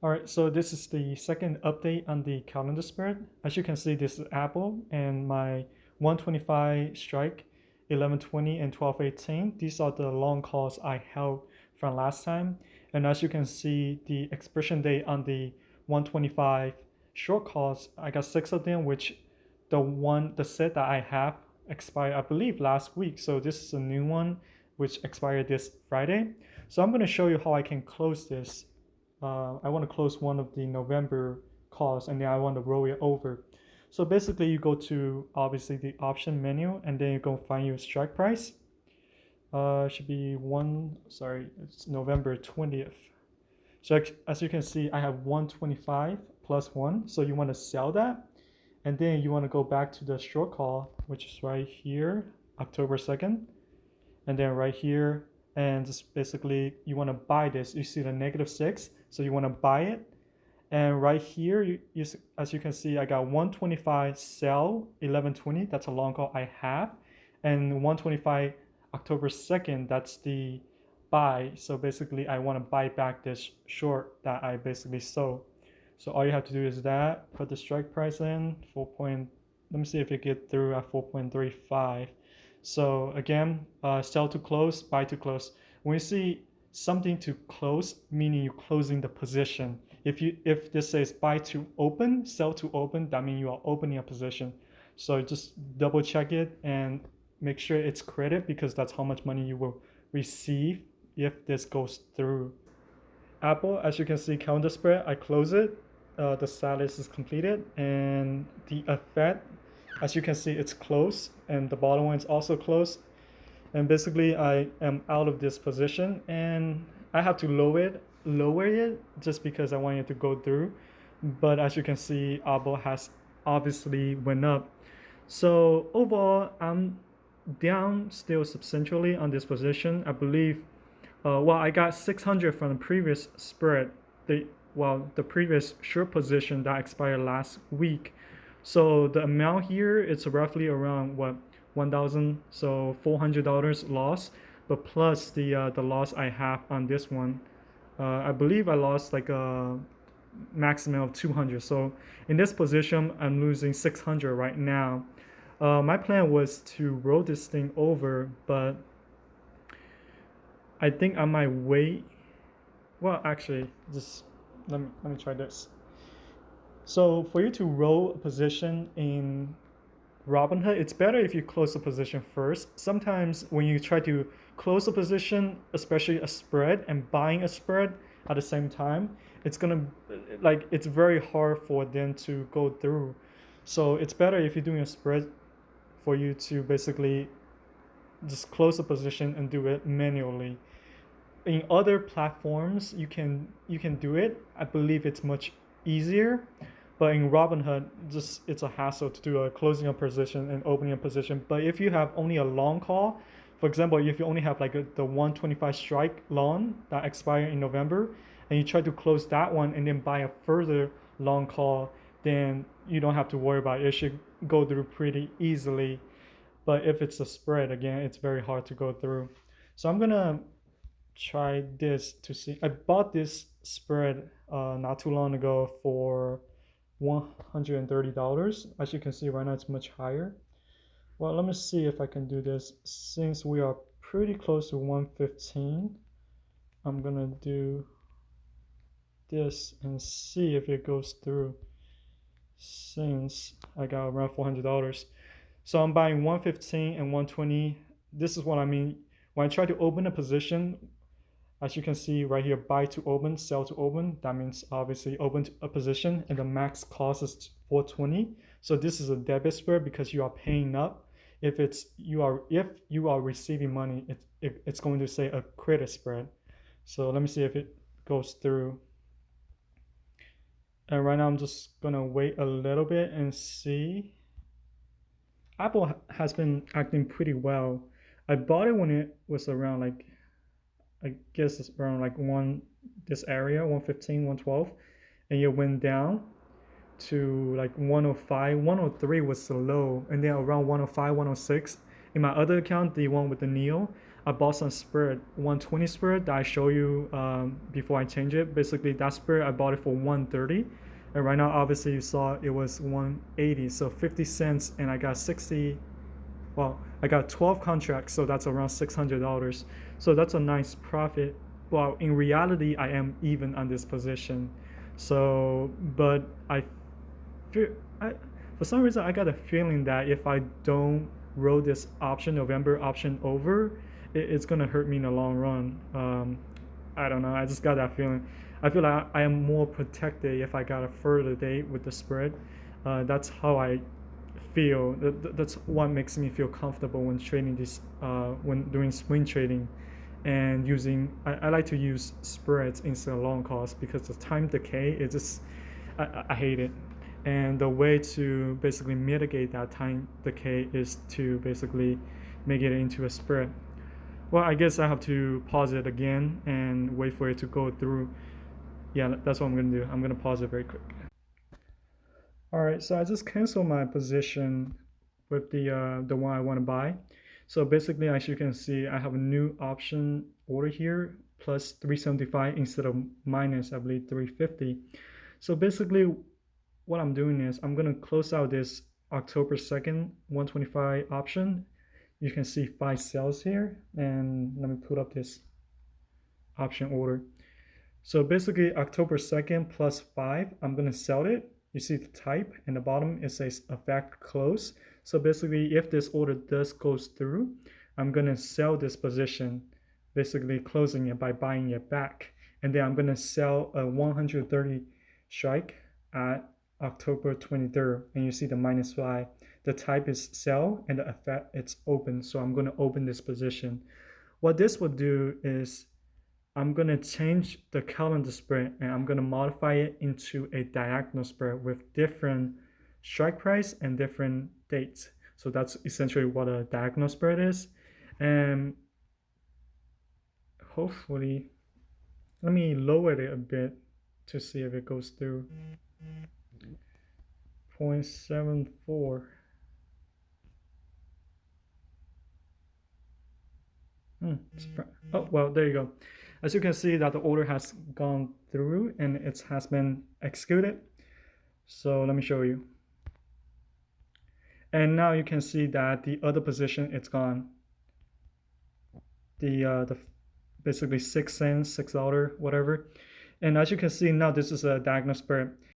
All right, so this is the second update on the calendar spread. As you can see, this is Apple and my 125 strike, 1120 and 1218. These are the long calls I held from last time. And as you can see, the expiration date on the 125 short calls, I got six of them, which the set that I have expired, I believe, last week. So this is a new one, which expired this Friday. So I'm going to show you how I can close this. I want to close one of the November calls and then I want to roll it over. So basically you go to obviously the option menu and then you go find your strike price. Should be it's November 20th. So as you can see, I have 125 plus one. So you want to sell that. And then you want to go back to the short call, which is right here, October 2nd. And then right here, and just basically you want to buy this. You see the -6, so you want to buy it. And right here, as you can see, I got 125 sell 1120. That's a long call I have, and 125 October 2nd. That's the buy. So basically, I want to buy back this short that I basically sold. So all you have to do is that, put the strike price in 4 point. Let me see if it get through at 4.35. So again, sell to close, buy to close. When you see something to close, meaning you're closing the position. If this says buy to open, sell to open, that means you are opening a position. So just double check it and make sure it's credit because that's how much money you will receive if this goes through. Apple, as you can see, calendar spread, I close it. The status is completed, and the effect, as you can see, it's closed, and the bottom one is also closed. And basically, I am out of this position, and I have to lower it just because I want it to go through. But as you can see, Apple has obviously went up. So overall, I'm down still substantially on this position. I believe I got 600 from the previous spread, the previous short position that expired last week. So the amount here it's roughly around what 1,000, so $400 loss, but plus the loss I have on this one. I believe I lost like a maximum of 200. So in this position, I'm losing 600 right now. My plan was to roll this thing over, but I think I might wait. Well, actually, just let me try this. So for you to roll a position in Robinhood, it's better if you close the position first. Sometimes when you try to close a position, especially a spread and buying a spread at the same time, it's very hard for them to go through. So it's better if you're doing a spread for you to basically just close the position and do it manually. In other platforms, you can do it. I believe it's much easier, but in Robinhood, just it's a hassle to do a closing a position and opening a position. But if you have only a long call, for example, if you only have the 125 strike long that expire in November, and you try to close that one and then buy a further long call, then you don't have to worry about it. It should go through pretty easily. But if it's a spread, again, it's very hard to go through. So I'm gonna try this to see. I bought this spread not too long ago for $130. As you can see right now, it's much higher. Well, let me see if I can do this. Since we are pretty close to 115, I'm gonna do this and see if it goes through. Since I got around $400, so I'm buying 115 and 120. This is what I mean when I try to open a position. As you can see right here, buy to open, sell to open. That means obviously open to a position and the max cost is 420. So this is a debit spread because you are paying up. If you are receiving money, it's going to say a credit spread. So let me see if it goes through. And right now I'm just gonna wait a little bit and see. Apple has been acting pretty well. I bought it when it was around I guess it's around this area 115 112, and it went down to 105. 103 was the low, and then around 105 106 in my other account, the one with the Neo, I bought some spread, 120 spread that I show you before I change it. Basically, that spread I bought it for 130, and right now, obviously, you saw it was 180, so 50 cents, and I got 60. Well, I got 12 contracts, so that's around $600. So that's a nice profit. Well, in reality, I am even on this position. So, but I feel, for some reason, I got a feeling that if I don't roll this option, November option over, it's gonna hurt me in the long run. I don't know. I just got that feeling. I feel like I am more protected if I got a further date with the spread. That's how I feel. That's what makes me feel comfortable when trading this, when doing swing trading, and using. I like to use spreads instead of long calls because the time decay is just. I hate it. And the way to basically mitigate that time decay is to basically make it into a spread. Well, I guess I have to pause it again and wait for it to go through. Yeah, that's what I'm gonna do. I'm gonna pause it very quick. All right, so I just canceled my position with the one I want to buy. So basically, as you can see, I have a new option order here, plus 375 instead of minus, I believe, 350. So basically, what I'm doing is I'm gonna close out this October 2nd 125 option. You can see 5 cells here, and let me put up this option order. So basically October 2nd plus 5, I'm gonna sell it. You see the type in the bottom, it says effect close. So basically if this order does goes through, I'm gonna sell this position, basically closing it by buying it back. And then I'm gonna sell a 130 strike at October 23rd, and you see the minus 5. The type is sell and the effect it's open. So I'm gonna open this position. What this will do is I'm going to change the calendar spread and I'm going to modify it into a diagonal spread with different strike price and different dates. So that's essentially what a diagonal spread is. And hopefully, let me lower it a bit to see if it goes through. 0.74. Oh, well, there you go. As you can see that the order has gone through and it has been executed. So let me show you. And now you can see that the other position, it's gone. The basically 6 cents, $6, whatever. And as you can see now, this is a diagonal spread.